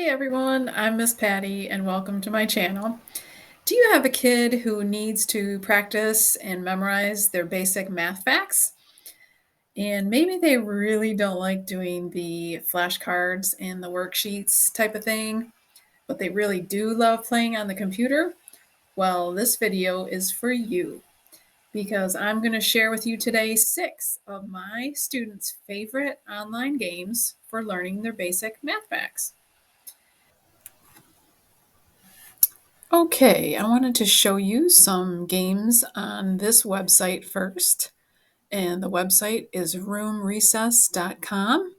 everyone, I'm Miss Patty and welcome to my channel. Do you have a kid who needs to practice and memorize their basic math facts? And maybe they really don't like doing the flashcards and the worksheets type of thing, but they really do love playing on the computer? Well, this video is for you because I'm going to share with you today 6 of my students' favorite online games for learning their basic math facts. Okay, I wanted to show you some games on this website first. And the website is roomrecess.com.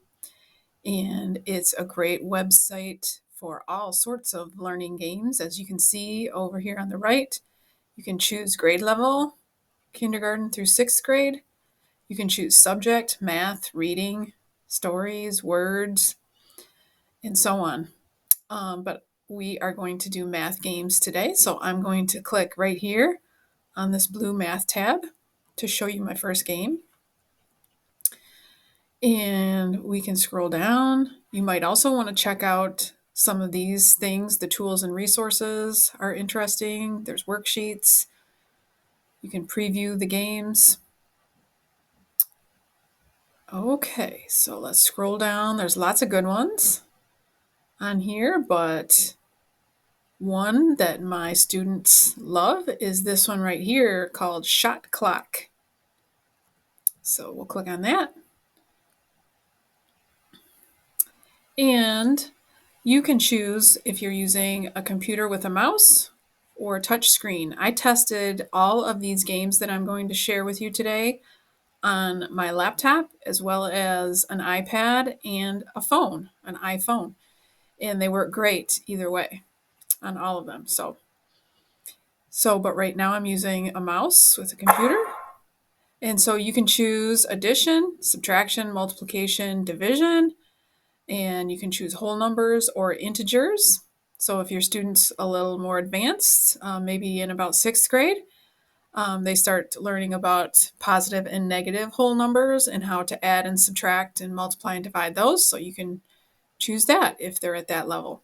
And it's a great website for all sorts of learning games. As you can see over here on the right, you can choose grade level, kindergarten through 6th grade. You can choose subject, math, reading, stories, words, and so on. But we are going to do math games today. So I'm going to click right here on this blue math tab to show you my first game. And we can scroll down. You might also want to check out some of these things. The tools and resources are interesting. There's worksheets. You can preview the games. Okay, so let's scroll down. There's lots of good ones on here, but one that my students love is this one right here called Shot Clock. So we'll click on that. And you can choose if you're using a computer with a mouse or a touch screen. I tested all of these games that I'm going to share with you today on my laptop as well as an iPad and a phone, an iPhone. And they work great either way on all of them. But right now I'm using a mouse with a computer. And so you can choose addition, subtraction, multiplication, division, and you can choose whole numbers or integers. So if your student's a little more advanced, maybe in about 6th grade, they start learning about positive and negative whole numbers and how to add and subtract and multiply and divide those. So you can choose that if they're at that level.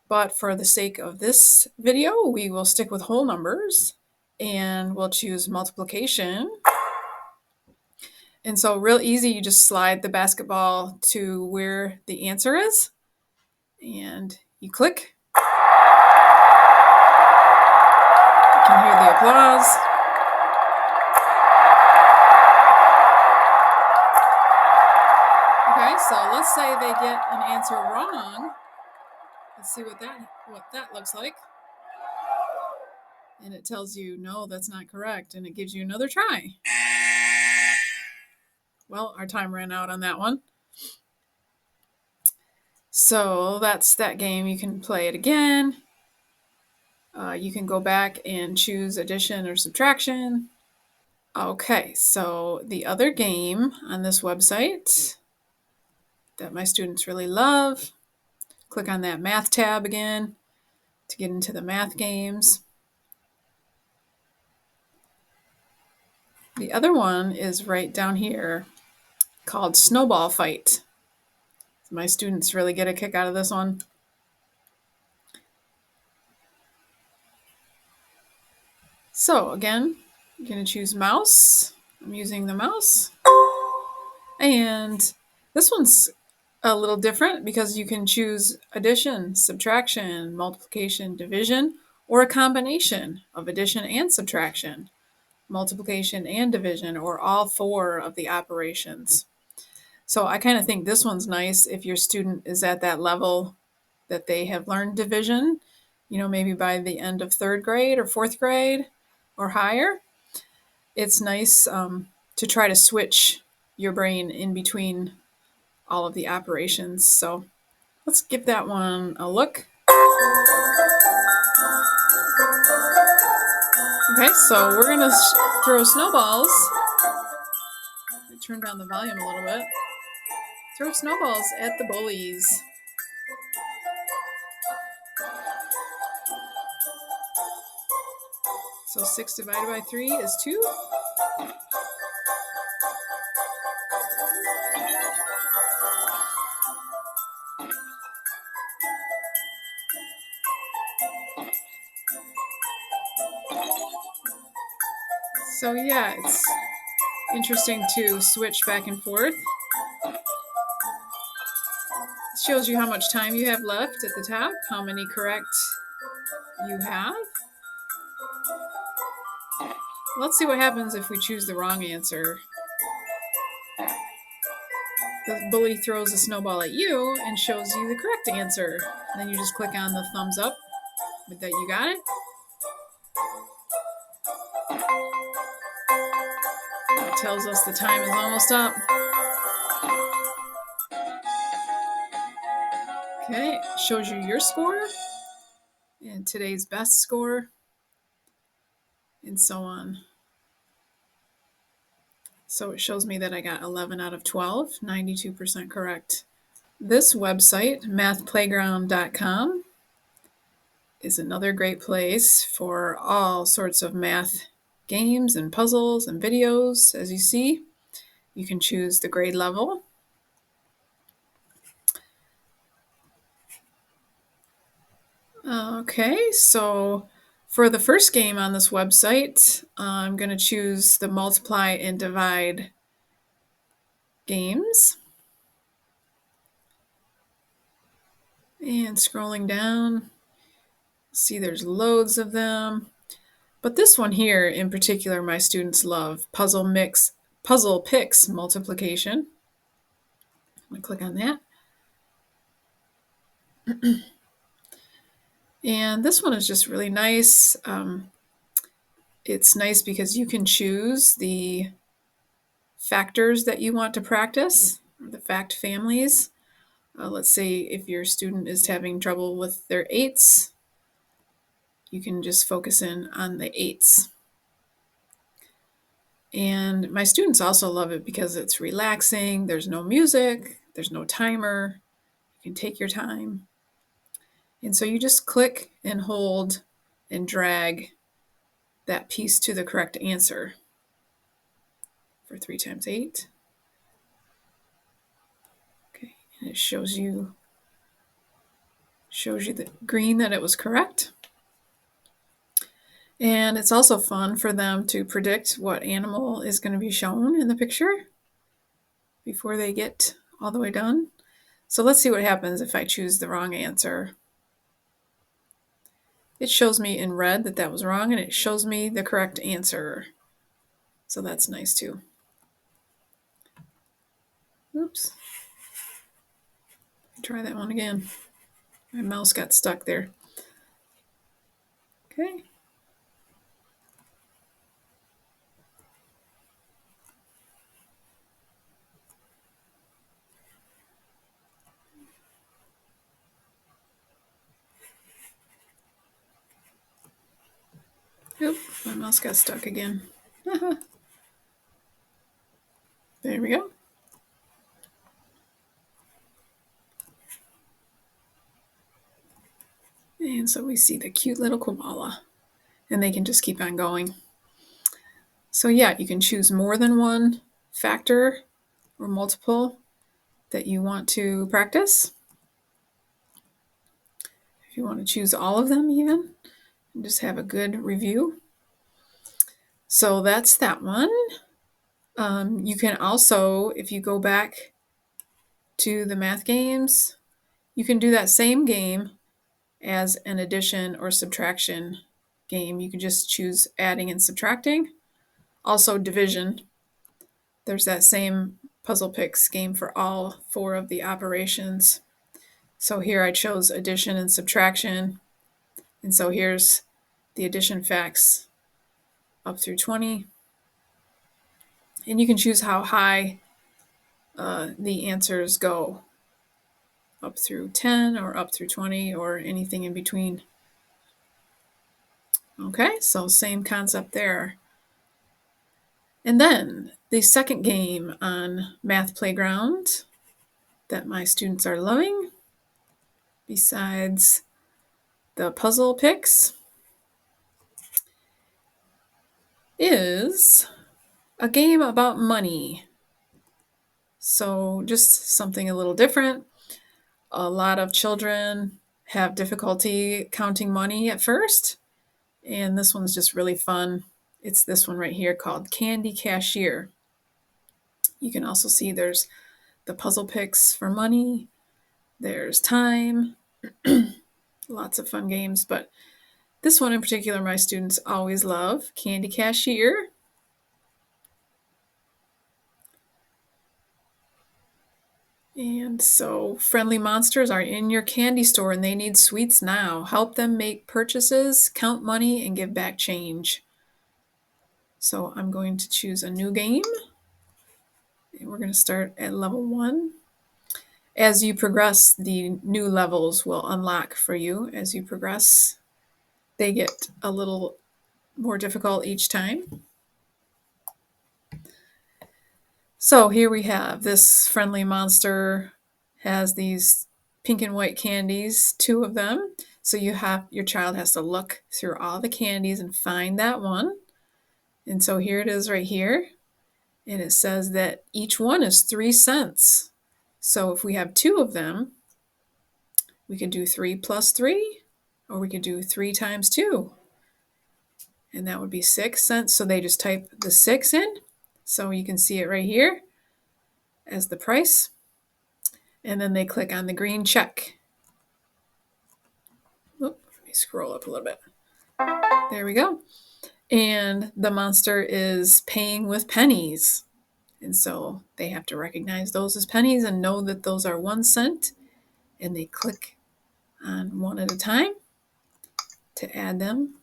But for the sake of this video, we will stick with whole numbers and we'll choose multiplication. And so real easy, you just slide the basketball to where the answer is and you click. You can hear the applause. Okay, so let's say they get an answer wrong. Let's see what that looks like. And it tells you, no, that's not correct. And it gives you another try. Well, our time ran out on that one. So that's that game. You can play it again. You can go back and choose addition or subtraction. Okay, so the other game on this website that my students really love, click on that math tab again to get into the math games. The other one is right down here called Snowball Fight. My students really get a kick out of this one. So again, I'm going to choose mouse. I'm using the mouse. And this one's a little different because you can choose addition, subtraction, multiplication, division, or a combination of addition and subtraction, multiplication and division, or all 4 of the operations. So I kind of think this one's nice if your student is at that level that they have learned division, maybe by the end of 3rd grade or 4th grade or higher. It's nice to try to switch your brain in between all of the operations. So let's give that one a look. Okay, so we're going to throw snowballs. Turn down the volume a little bit. Throw snowballs at the bullies. So 6 divided by 3 is 2. So yeah, it's interesting to switch back and forth. It shows you how much time you have left at the top, how many correct you have. Let's see what happens if we choose the wrong answer. The bully throws a snowball at you and shows you the correct answer. Then you just click on the thumbs up that you got it. It tells us the time is almost up. Okay, it shows you your score and today's best score and so on. So it shows me that I got 11 out of 12, 92% correct. This website, mathplayground.com, is another great place for all sorts of math games and puzzles and videos. As you see, you can choose the grade level. Okay, so for the first game on this website, I'm going to choose the multiply and divide games. And scrolling down, see there's loads of them. But this one here in particular, my students love puzzle picks multiplication. I'm going to click on that. And this one is just really nice. It's nice because you can choose the factors that you want to practice, the fact families. Let's say if your student is having trouble with their eights, you can just focus in on the eights. And my students also love it because it's relaxing. There's no music, there's no timer. You can take your time. And so you just click and hold and drag that piece to the correct answer for 3 times 8. Okay, and it shows you the green that it was correct. And it's also fun for them to predict what animal is going to be shown in the picture before they get all the way done. So let's see what happens if I choose the wrong answer. It shows me in red that was wrong, and it shows me the correct answer. So that's nice too. Oops. Try that one again. My mouse got stuck there. Okay. Oop, my mouse got stuck again. There we go. And so we see the cute little koala, and they can just keep on going. So yeah, you can choose more than one factor or multiple that you want to practice. If you want to choose all of them even, and just have a good review. So that's that one. You can also, if you go back to the math games, you can do that same game as an addition or subtraction game. You can just choose adding and subtracting. Also division. There's that same puzzle picks game for all 4 of the operations. So here I chose addition and subtraction. And so here's the addition facts up through 20. And you can choose how high the answers go, up through 10 or up through 20 or anything in between. Okay, so same concept there. And then the second game on Math Playground that my students are loving, besides the puzzle picks, is a game about money. So just something a little different. A lot of children have difficulty counting money at first, and this one's just really fun. It's this one right here called Candy Cashier. You can also see there's the puzzle picks for money. There's time. Lots of fun games, but this one in particular, my students always love Candy Cashier. And so, friendly monsters are in your candy store and they need sweets now. Help them make purchases, count money, and give back change. So, I'm going to choose a new game. And we're going to start at level 1. As you progress, the new levels will unlock for you as you progress. They get a little more difficult each time. So here we have this friendly monster has these pink and white candies, 2 of them. So your child has to look through all the candies and find that one. And so here it is right here. And it says that each one is 3 cents. So if we have 2 of them, we could do 3 plus 3, or we could do 3 times 2. And that would be 6 cents. So they just type the 6 in. So you can see it right here as the price. And then they click on the green check. Let me scroll up a little bit. There we go. And the monster is paying with pennies. And so they have to recognize those as pennies and know that those are 1 cent. And they click on one at a time to add them.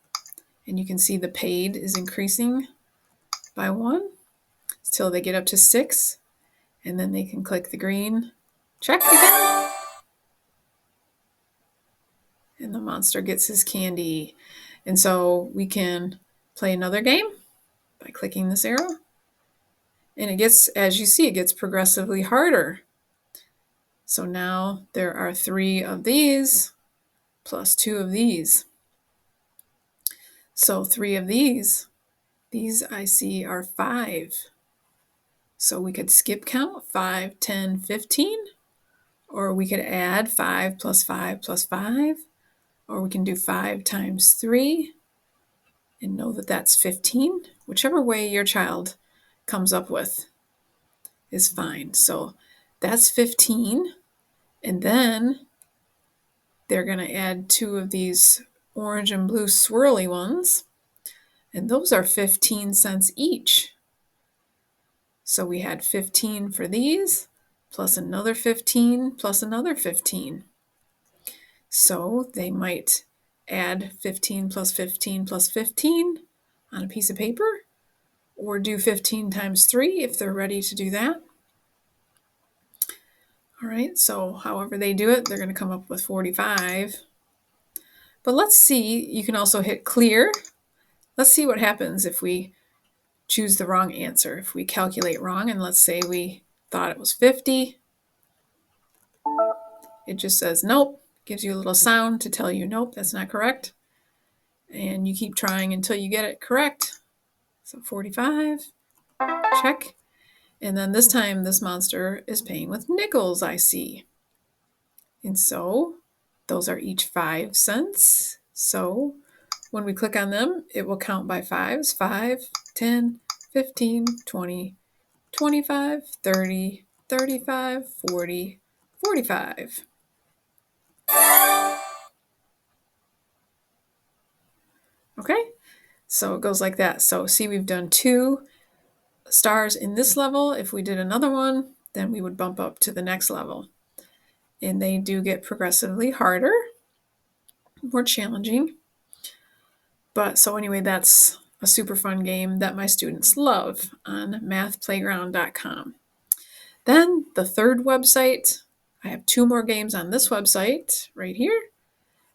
And you can see the paid is increasing by 1 until they get up to 6. And then they can click the green check again. And the monster gets his candy. And so we can play another game by clicking this arrow. And it gets, as you see, it gets progressively harder. So now there are 3 of these plus 2 of these. So 3 of these I see are 5. So we could skip count 5, 10, 15, or we could add 5 plus 5 plus 5, or we can do 5 times 3 and know that that's 15. Whichever way your child comes up with is fine. So that's 15. And then they're going to add 2 of these orange and blue swirly ones. And those are 15 cents each. So we had 15 for these, plus another 15, plus another 15. So they might add 15 plus 15 plus 15 on a piece of paper, or do 15 times 3 if they're ready to do that. All right, so however they do it, they're going to come up with 45. But let's see, you can also hit clear. Let's see what happens if we choose the wrong answer. If we calculate wrong, and let's say we thought it was 50, it just says nope, gives you a little sound to tell you nope, that's not correct. And you keep trying until you get it correct. So 45, check. And then this time, this monster is paying with nickels, I see. And so those are each 5 cents. So when we click on them, it will count by 5s. 5, 10, 15, 20, 25, 30, 35, 40, 45. Okay, so it goes like that. So see, we've done 2 stars in this level. If we did another one, then we would bump up to the next level. And they do get progressively harder, more challenging. But so anyway, that's a super fun game that my students love on mathplayground.com. Then the third website, I have 2 more games on this website right here.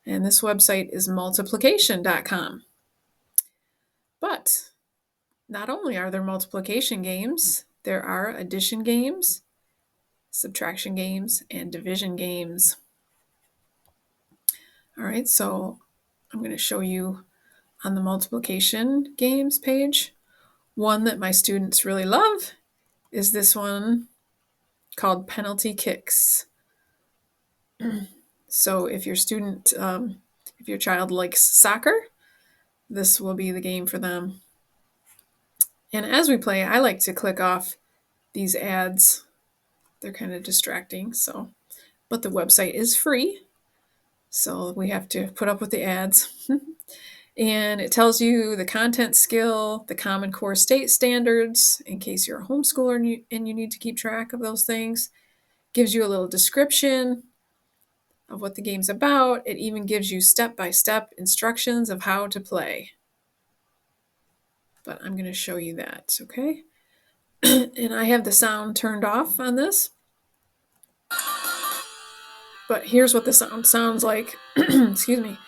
And this website is multiplication.com. But not only are there multiplication games, there are addition games, subtraction games, and division games. All right, so I'm going to show you on the multiplication games page. One that my students really love is this one called Penalty Kicks. So if your child likes soccer, this will be the game for them. And as we play, I like to click off these ads. They're kind of distracting, so but the website is free, so we have to put up with the ads. And it tells you the content skill, the Common Core state standards, in case you're a homeschooler and you need to keep track of those things. Gives you a little description of what the game's about. It even gives you step-by-step instructions of how to play. But I'm going to show you that, okay? And I have the sound turned off on this. But here's what the sound sounds like. Excuse me.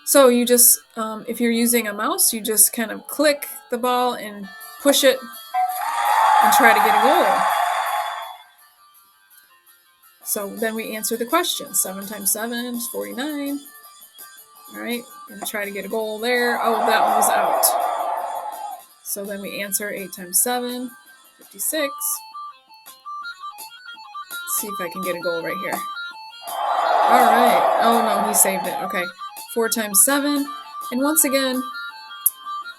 So you just, if you're using a mouse, you just kind of click the ball and push it and try to get a goal. So then we answer the question. 7 times 7 is 49. All right, and try to get a goal there. Oh, that one was out. So then we answer 8 times 7, 56. Let's see if I can get a goal right here. All right. Oh, no, he saved it. Okay. 4 times 7. And once again,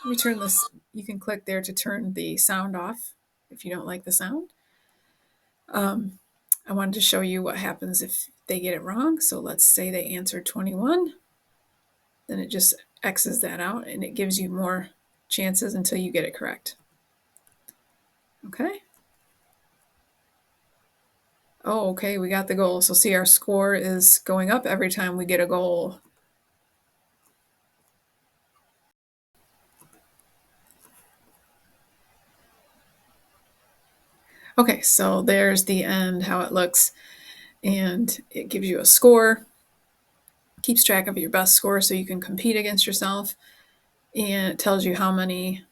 let me turn this. You can click there to turn the sound off if you don't like the sound. I wanted to show you what happens if they get it wrong. So let's say they answered 21. Then it just X's that out and it gives you more chances until you get it correct. Okay. Oh, okay, we got the goal. So see, our score is going up every time we get a goal. Okay, so there's the end, how it looks. And it gives you a score, keeps track of your best score so you can compete against yourself. And it tells you how many,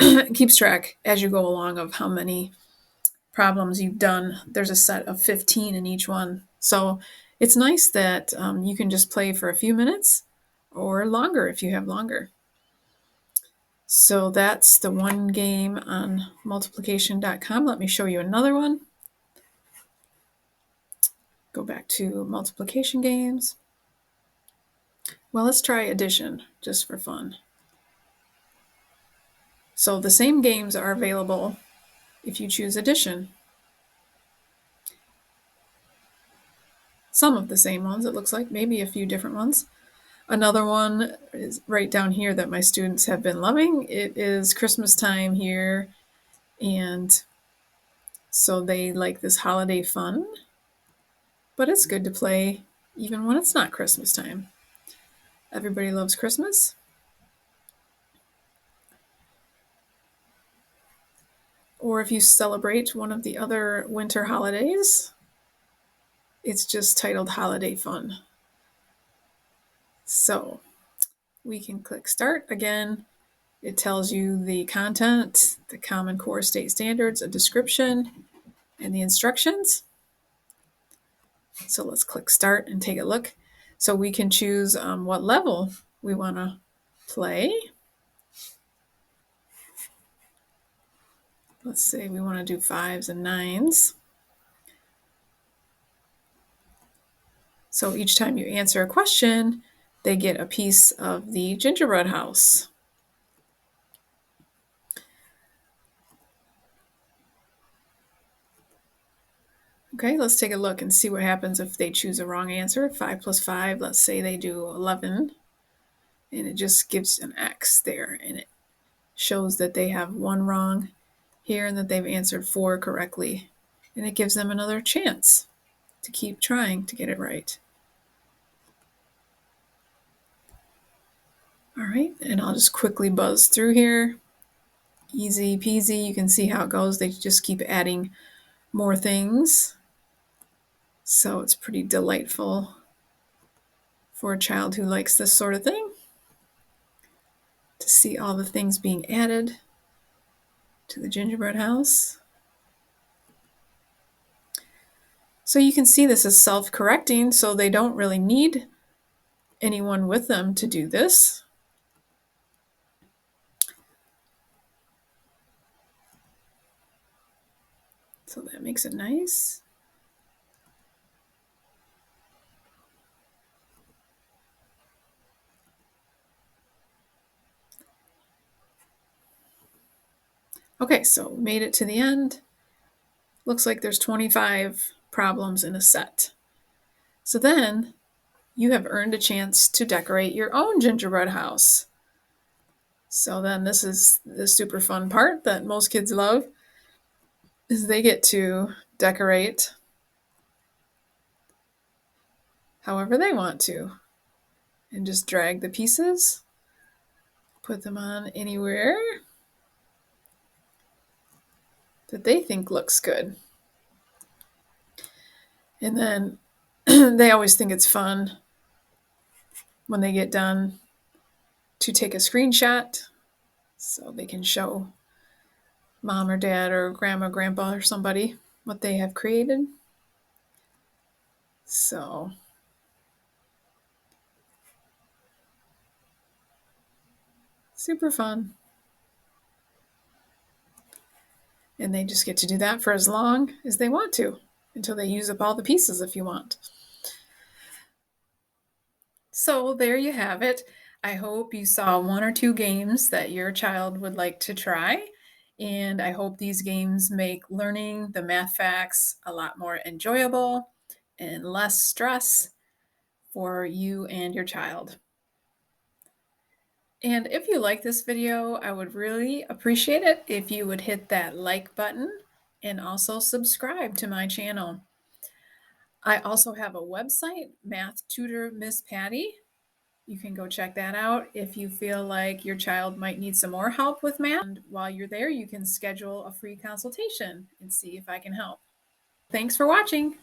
it keeps track as you go along of how many problems you've done. There's a set of 15 in each one. So it's nice that you can just play for a few minutes or longer if you have longer. So that's the one game on multiplication.com. Let me show you another one. Go back to multiplication games. Well, let's try addition just for fun. So the same games are available if you choose addition. Some of the same ones, it looks like, maybe a few different ones. Another one is right down here that my students have been loving. It is Christmas time here, and so they like this holiday fun, but it's good to play even when it's not Christmas time. Everybody loves Christmas. Or if you celebrate one of the other winter holidays, it's just titled Holiday Fun. So we can click Start. Again, it tells you the content, the Common Core state standards, a description, and the instructions. So let's click Start and take a look. So we can choose what level we want to play. Let's say we want to do 5s and 9s. So each time you answer a question, they get a piece of the gingerbread house. Okay, let's take a look and see what happens if they choose a wrong answer. 5 plus 5, let's say they do 11. And it just gives an X there. And it shows that they have one wrong here and that they've answered 4 correctly. And it gives them another chance to keep trying to get it right. All right, and I'll just quickly buzz through here. Easy peasy. You can see how it goes. They just keep adding more things. So it's pretty delightful for a child who likes this sort of thing to see all the things being added to the gingerbread house. So you can see this is self-correcting, so they don't really need anyone with them to do this. So that makes it nice. Okay, so we made it to the end. Looks like there's 25 problems in a set. So then you have earned a chance to decorate your own gingerbread house. So then this is the super fun part that most kids love is they get to decorate however they want to and just drag the pieces, put them on anywhere that they think looks good. And then they always think it's fun when they get done to take a screenshot so they can show mom or dad or grandma, grandpa, or somebody what they have created. So super fun. And they just get to do that for as long as they want to until they use up all the pieces if you want. So there you have it. I hope you saw one or two games that your child would like to try. And I hope these games make learning the math facts a lot more enjoyable and less stress for you and your child. And if you like this video, I would really appreciate it if you would hit that like button and also subscribe to my channel. I also have a website, Math Tutor Miss Patty. You can go check that out if you feel like your child might need some more help with math. And while you're there, you can schedule a free consultation and see if I can help. Thanks for watching.